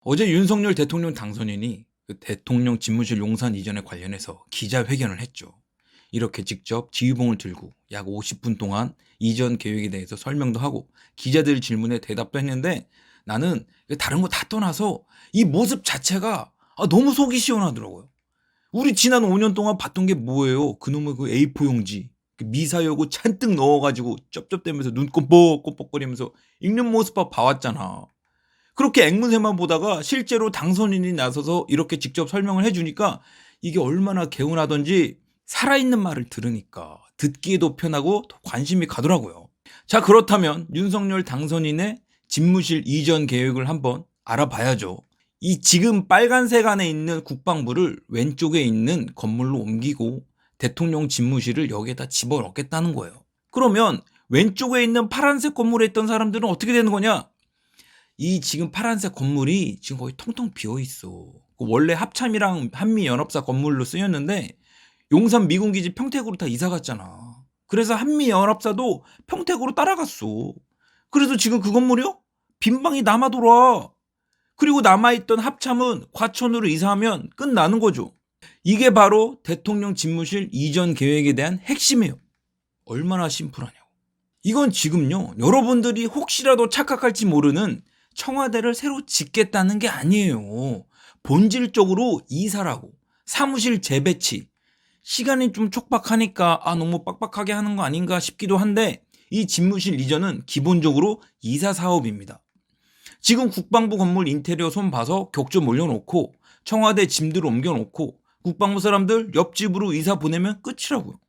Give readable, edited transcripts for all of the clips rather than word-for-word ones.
어제 윤석열 대통령 당선인이 그 대통령 집무실 용산 이전에 관련해서 기자회견을 했죠. 이렇게 직접 지휘봉을 들고 약 50분 동안 이전 계획에 대해서 설명도 하고 기자들 질문에 대답도 했는데, 나는 다른 거 다 떠나서 이 모습 자체가 너무 속이 시원하더라고요. 우리 지난 5년 동안 봤던 게 뭐예요? 그놈의 그 A4 용지, 그 미사여구 잔뜩 넣어가지고 쩝쩝대면서 눈 꼼뻑꼼뻑거리면서 읽는 모습 봐왔잖아. 그렇게 앵무새만 보다가 실제로 당선인이 나서서 이렇게 직접 설명을 해주니까 이게 얼마나 개운하던지, 살아있는 말을 들으니까 듣기에도 편하고 더 관심이 가더라고요. 자, 그렇다면 윤석열 당선인의 집무실 이전 계획을 한번 알아봐야죠. 이 지금 빨간색 안에 있는 국방부를 왼쪽에 있는 건물로 옮기고 대통령 집무실을 여기에다 집어넣겠다는 거예요. 그러면 왼쪽에 있는 파란색 건물에 있던 사람들은 어떻게 되는 거냐? 이 지금 파란색 건물이 지금 거의 텅텅 비어 있어. 원래 합참이랑 한미연합사 건물로 쓰였는데 용산 미군기지 평택으로 다 이사 갔잖아. 그래서 한미연합사도 평택으로 따라갔어. 그래서 지금 그 건물이요? 빈방이 남아 돌아. 그리고 남아있던 합참은 과천으로 이사하면 끝나는 거죠. 이게 바로 대통령 집무실 이전 계획에 대한 핵심이에요. 얼마나 심플하냐고. 이건 지금요, 여러분들이 혹시라도 착각할지 모르는 청와대를 새로 짓겠다는 게 아니에요. 본질적으로 이사라고, 사무실 재배치, 시간이 좀 촉박하니까 너무 빡빡하게 하는 거 아닌가 싶기도 한데, 이 집무실 이전은 기본적으로 이사 사업입니다. 지금 국방부 건물 인테리어 손 봐서 격조 몰려놓고 청와대 짐들을 옮겨놓고 국방부 사람들 옆집으로 이사 보내면 끝이라고요.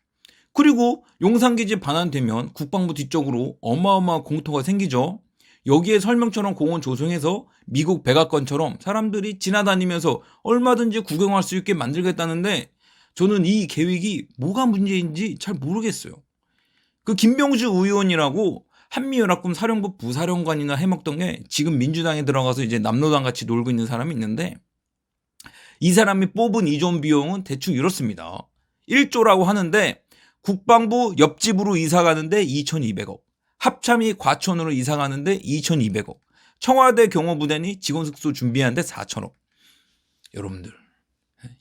그리고 용산기지 반환되면 국방부 뒤쪽으로 어마어마한 공터가 생기죠. 여기에 설명처럼 공원 조성해서 미국 백악관처럼 사람들이 지나다니면서 얼마든지 구경할 수 있게 만들겠다는데, 저는 이 계획이 뭐가 문제인지 잘 모르겠어요. 그 김병주 의원이라고 한미연합군 사령부 부사령관이나 해먹던 게 지금 민주당에 들어가서 이제 남로당 같이 놀고 있는 사람이 있는데, 이 사람이 뽑은 이전 비용은 대충 이렇습니다. 1조라고 하는데 국방부 옆집으로 이사 가는데 2,200억, 합참이 과천으로 이사 가는데 2,200억, 청와대 경호부대니 직원 숙소 준비하는데 4,000억. 여러분들,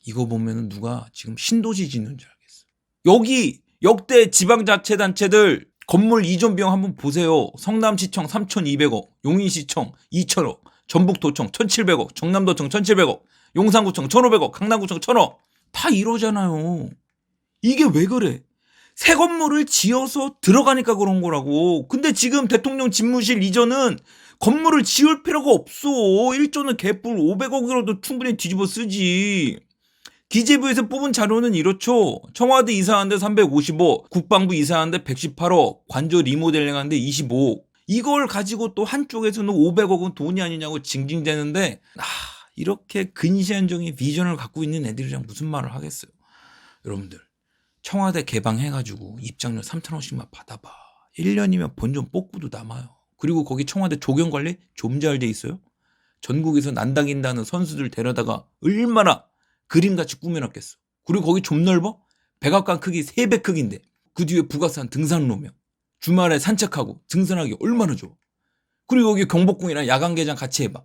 이거 보면 누가 지금 신도시 짓는 줄 알겠어. 여기 역대 지방자치단체들 건물 이전 비용 한번 보세요. 성남시청 3,200억, 용인시청 2,000억, 전북도청 1,700억, 정남도청 1,700억, 용산구청 1,500억, 강남구청 1,000억. 다 이러잖아요. 이게 왜 그래? 새 건물을 지어서 들어가니까 그런 거라고. 근데 지금 대통령 집무실 이전은 건물을 지을 필요가 없어. 1조는 개뿔 500억이라도 충분히 뒤집어 쓰지. 기재부에서 뽑은 자료는 이렇죠. 청와대 이사하는데 350억, 국방부 이사하는데 118억, 관저 리모델링 하는데 25억. 이걸 가지고 또 한쪽에서는 500억은 돈이 아니냐고 징징대는데, 이렇게 근시안적인 비전을 갖고 있는 애들이랑 무슨 말을 하겠어요. 여러분들, 청와대 개방해가지고 입장료 3,000원씩만 받아봐. 1년이면 본전 뽑고도 남아요. 그리고 거기 청와대 조경관리 좀 잘 돼 있어요. 전국에서 난다긴다는 선수들 데려다가 얼마나 그림같이 꾸며놨겠어. 그리고 거기 좀 넓어? 백악관 크기 3배 크기인데 그 뒤에 북악산 등산로며 주말에 산책하고 등산하기 얼마나 좋아. 그리고 여기 경복궁이랑 야간개장 같이 해봐.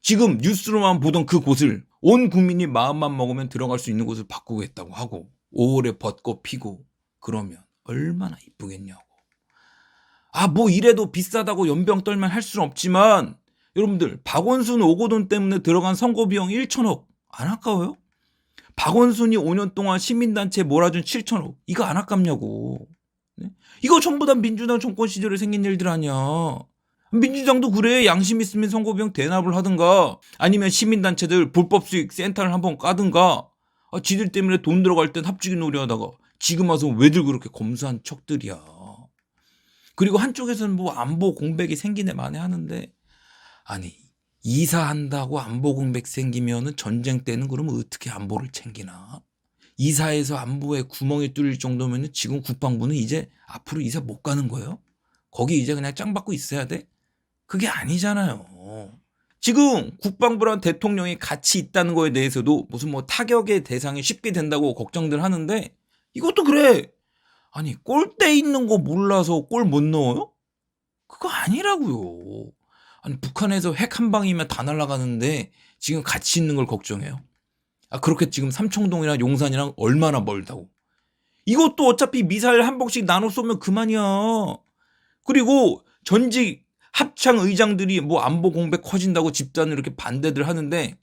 지금 뉴스로만 보던 그 곳을 온 국민이 마음만 먹으면 들어갈 수 있는 곳을 바꾸겠다고 하고 5월에 벚꽃 피고 그러면 얼마나 이쁘겠냐고. 뭐 이래도 비싸다고 연병 떨면 할 수는 없지만, 여러분들, 박원순 오거돈 때문에 들어간 선거 비용 1,000억 안 아까워요? 박원순이 5년 동안 시민단체 몰아준 7,000억 이거 안 아깝냐고. 네? 이거 전부 다 민주당 정권 시절에 생긴 일들 아니야. 민주당도 그래. 양심 있으면 선거 비용 대납을 하든가 아니면 시민단체들 불법 수익 센터를 한번 까든가. 지들 때문에 돈 들어갈 땐 합주기 놀이하다가 지금 와서 왜들 그렇게 검소한 척들이야. 그리고 한쪽에서는 뭐 안보 공백이 생기네 마네 하는데, 아니 이사한다고 안보 공백 생기면은 전쟁 때는 그러면 어떻게 안보를 챙기나? 이사해서 안보에 구멍이 뚫릴 정도면은 지금 국방부는 이제 앞으로 이사 못 가는 거예요? 거기 이제 그냥 짱 받고 있어야 돼? 그게 아니잖아요. 지금 국방부랑 대통령이 같이 있다는 거에 대해서도 무슨 뭐 타격의 대상이 쉽게 된다고 걱정들 하는데, 이것도 그래. 아니 골대 있는 거 몰라서 골 못 넣어요? 그거 아니라고요. 아니 북한에서 핵 한 방이면 다 날아가는데 지금 같이 있는 걸 걱정해요? 그렇게 지금 삼청동이랑 용산이랑 얼마나 멀다고. 이것도 어차피 미사일 한 복씩 나눠 쏘면 그만이야. 그리고 전직 합창 의장들이 뭐 안보 공백 커진다고 집단으로 이렇게 반대들 하는데,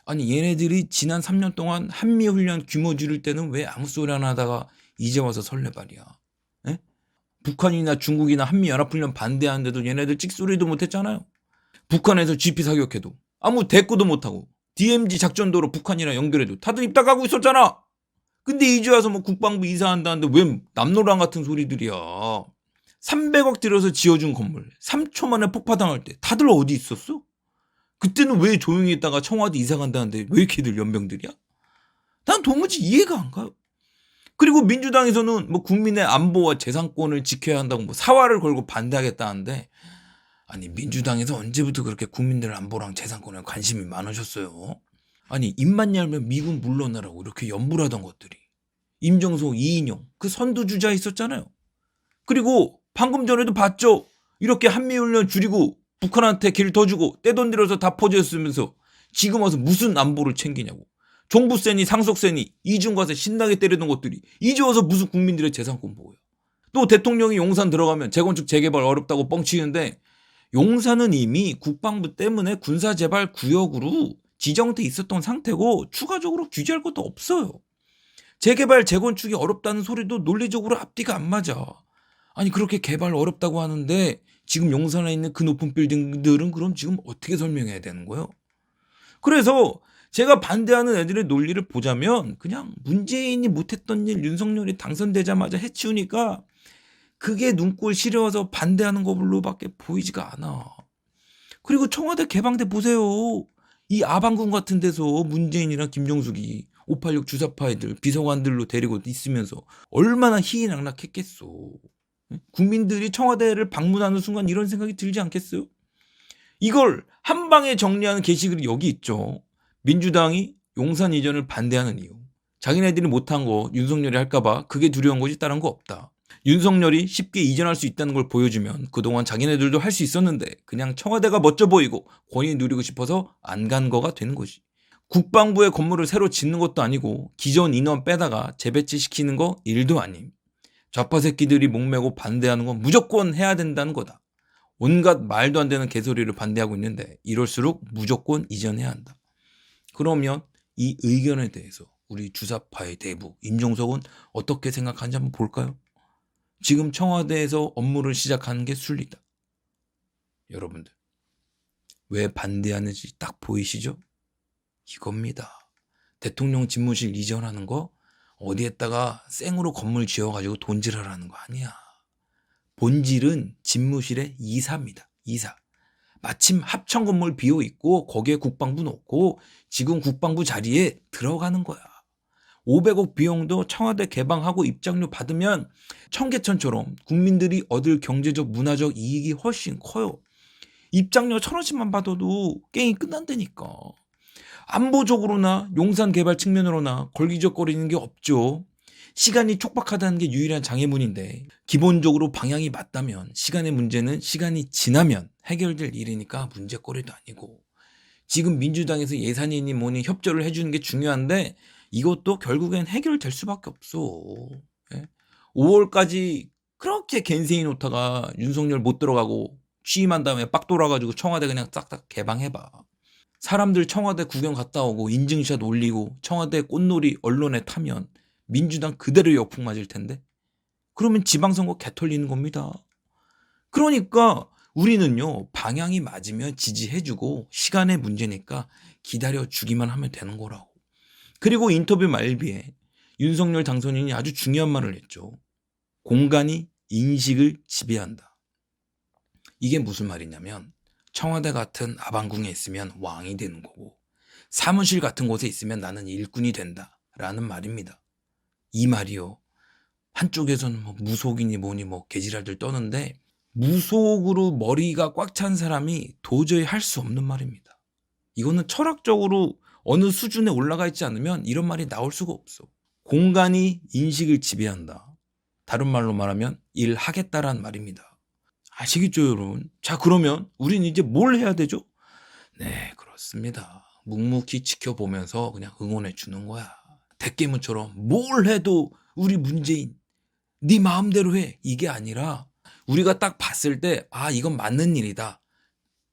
아니 얘네들이 지난 3년 동안 한미훈련 규모 줄일 때는 왜 아무 소리 안 하다가 이제 와서 설레발이야. 에? 북한이나 중국이나 한미연합훈련 반대하는데도 얘네들 찍소리도 못했잖아요. 북한에서 GP 사격해도 아무 대꾸도 못하고 DMZ 작전도로 북한이랑 연결해도 다들 입닥하고 있었잖아. 근데 이제 와서 뭐 국방부 이사한다는데 왜 남노랑 같은 소리들이야. 300억 들여서 지어준 건물 3초 만에 폭파당할 때 다들 어디 있었어? 그때는 왜 조용히 있다가 청와대 이사 간다는데 왜 이렇게들 연병들이야? 난 도무지 이해가 안 가요. 그리고 민주당에서는 뭐 국민의 안보와 재산권을 지켜야 한다고 뭐 사활을 걸고 반대하겠다는데, 아니 민주당에서 언제부터 그렇게 국민들 안보랑 재산권에 관심이 많으셨어요? 아니 입만 열면 미군 물러나라고 이렇게 연불하던 것들이 임정석, 이인영 그 선두주자 있었잖아요. 그리고 방금 전에도 봤죠. 이렇게 한미훈련 줄이고 북한한테 길 더 주고 떼돈 들여서 다 퍼져있으면서 지금 와서 무슨 안보를 챙기냐고. 종부세니 상속세니 이중과세 신나게 때리던 것들이 이제 와서 무슨 국민들의 재산권 보호야. 또 대통령이 용산 들어가면 재건축 재개발 어렵다고 뻥치는데, 용산은 이미 국방부 때문에 군사재발 구역으로 지정돼 있었던 상태고 추가적으로 규제할 것도 없어요. 재개발 재건축이 어렵다는 소리도 논리적으로 앞뒤가 안 맞아. 아니 그렇게 개발 어렵다고 하는데 지금 용산에 있는 그 높은 빌딩들은 그럼 지금 어떻게 설명해야 되는 거예요? 그래서 제가 반대하는 애들의 논리를 보자면 그냥 문재인이 못했던 일 윤석열이 당선되자마자 해치우니까 그게 눈꼴 시려워서 반대하는 걸로밖에 보이지가 않아. 그리고 청와대 개방대 보세요. 이 아방궁 같은 데서 문재인이랑 김정숙이 586 주사파 애들 비서관들로 데리고 있으면서 얼마나 희희낙낙했겠어. 국민들이 청와대를 방문하는 순간 이런 생각이 들지 않겠어요? 이걸 한 방에 정리하는 게시글이 여기 있죠. 민주당이 용산 이전을 반대하는 이유. 자기네들이 못한 거 윤석열이 할까봐 그게 두려운 거지 다른 거 없다. 윤석열이 쉽게 이전할 수 있다는 걸 보여주면 그동안 자기네들도 할 수 있었는데 그냥 청와대가 멋져 보이고 권위 누리고 싶어서 안 간 거가 되는 거지. 국방부의 건물을 새로 짓는 것도 아니고 기존 인원 빼다가 재배치시키는 거 일도 아님. 좌파 새끼들이 목매고 반대하는 건 무조건 해야 된다는 거다. 온갖 말도 안 되는 개소리를 반대하고 있는데 이럴수록 무조건 이전해야 한다. 그러면 이 의견에 대해서 우리 주사파의 대부 임종석은 어떻게 생각하는지 한번 볼까요? 지금 청와대에서 업무를 시작하는 게 순리다. 여러분들 왜 반대하는지 딱 보이시죠? 이겁니다. 대통령 집무실 이전하는 거 어디에다가 생으로 건물 지어가지고 돈질하라는 거 아니야. 본질은 집무실의 이사입니다. 이사. 마침 합천 건물 비어 있고 거기에 국방부 놓고 지금 국방부 자리에 들어가는 거야. 500억 비용도 청와대 개방하고 입장료 받으면 청계천처럼 국민들이 얻을 경제적 문화적 이익이 훨씬 커요. 입장료 1,000원씩만 받아도 게임이 끝난다니까. 안보적으로나 용산 개발 측면으로나 걸기적거리는 게 없죠. 시간이 촉박하다는 게 유일한 장애물인데 기본적으로 방향이 맞다면 시간의 문제는 시간이 지나면 해결될 일이니까 문제거리도 아니고, 지금 민주당에서 예산이니 뭐니 협조를 해주는 게 중요한데 이것도 결국엔 해결될 수밖에 없어. 5월까지 그렇게 갠세이 놓다가 윤석열 못 들어가고 취임한 다음에 빡 돌아가지고 청와대 그냥 싹싹 개방해봐. 사람들 청와대 구경 갔다 오고 인증샷 올리고 청와대 꽃놀이 언론에 타면 민주당 그대로 역풍 맞을 텐데, 그러면 지방선거 개털리는 겁니다. 그러니까 우리는요 방향이 맞으면 지지해주고 시간의 문제니까 기다려주기만 하면 되는 거라고. 그리고 인터뷰 말비에 윤석열 당선인이 아주 중요한 말을 했죠. 공간이 인식을 지배한다. 이게 무슨 말이냐면 청와대 같은 아방궁에 있으면 왕이 되는 거고 사무실 같은 곳에 있으면 나는 일꾼이 된다 라는 말입니다. 이 말이요, 한쪽에서는 뭐 무속이니 뭐니 뭐 개지랄들 떠는데 무속으로 머리가 꽉 찬 사람이 도저히 할 수 없는 말입니다. 이거는 철학적으로 어느 수준에 올라가 있지 않으면 이런 말이 나올 수가 없어. 공간이 인식을 지배한다. 다른 말로 말하면 일하겠다란 말입니다. 아시겠죠, 여러분? 자, 그러면 우리는 이제 뭘 해야 되죠? 네, 그렇습니다. 묵묵히 지켜보면서 그냥 응원해 주는 거야. 대깨문처럼 뭘 해도 우리 문재인 네 마음대로 해. 이게 아니라 우리가 딱 봤을 때 이건 맞는 일이다.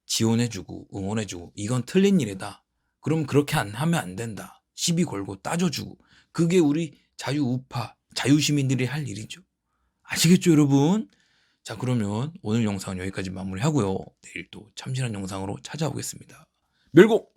지원해 주고 응원해 주고 이건 틀린 일이다. 그럼 그렇게 안 하면 안 된다. 시비 걸고 따져 주고. 그게 우리 자유우파, 자유시민들이 할 일이죠. 아시겠죠, 여러분? 자, 그러면 오늘 영상은 여기까지 마무리하고요. 내일 또 참신한 영상으로 찾아오겠습니다. 멸공!